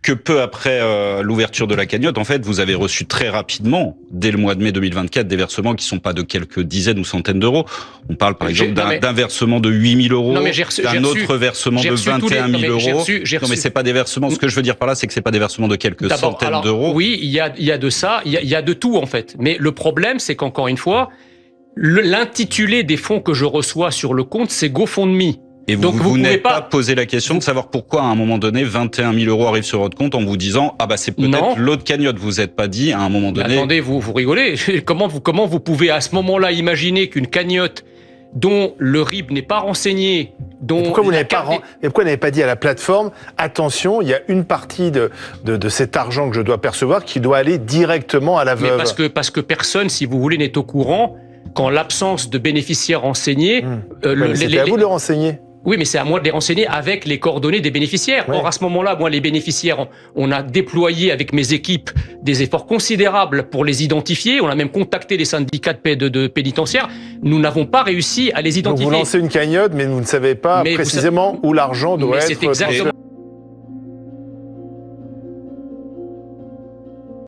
que peu après l'ouverture de la cagnotte, en fait, vous avez reçu très rapidement, dès le mois de mai 2024, des versements qui sont pas de quelques dizaines ou centaines d'euros. On parle par exemple d'un versement de 8 000 euros, d'un autre versement de 21 000 euros. Non, mais c'est pas des versements. Ce que je veux dire par là, c'est que c'est pas des versements de quelques centaines d'euros. Oui, il y a de ça, il y a de tout en fait. Mais le problème, c'est qu'encore une fois, l'intitulé des fonds que je reçois sur le compte, c'est GoFundMe. Et vous n'avez pas posé la question de savoir pourquoi, à un moment donné, 21 000 euros arrivent sur votre compte en vous disant « Ah bah c'est peut-être l'autre cagnotte ». Vous n'êtes pas dit, à un moment donné... Mais attendez, vous rigolez. Comment vous pouvez, à ce moment-là, imaginer qu'une cagnotte dont le RIB n'est pas renseigné, dont... Pourquoi vous n'avez pas dit à la plateforme « Attention, il y a une partie de cet argent que je dois percevoir qui doit aller directement à la veuve ». Parce que personne, si vous voulez, n'est au courant qu'en l'absence de bénéficiaires renseignés... C'est à vous de le renseigner. Oui, mais c'est à moi de les renseigner avec les coordonnées des bénéficiaires. Ouais. Or, à ce moment-là, moi, les bénéficiaires, on a déployé avec mes équipes des efforts considérables pour les identifier. On a même contacté les syndicats de pénitentiaires. Nous n'avons pas réussi à les identifier. Donc vous lancez une cagnotte, mais vous ne savez pas précisément où l'argent doit être... C'est exactement...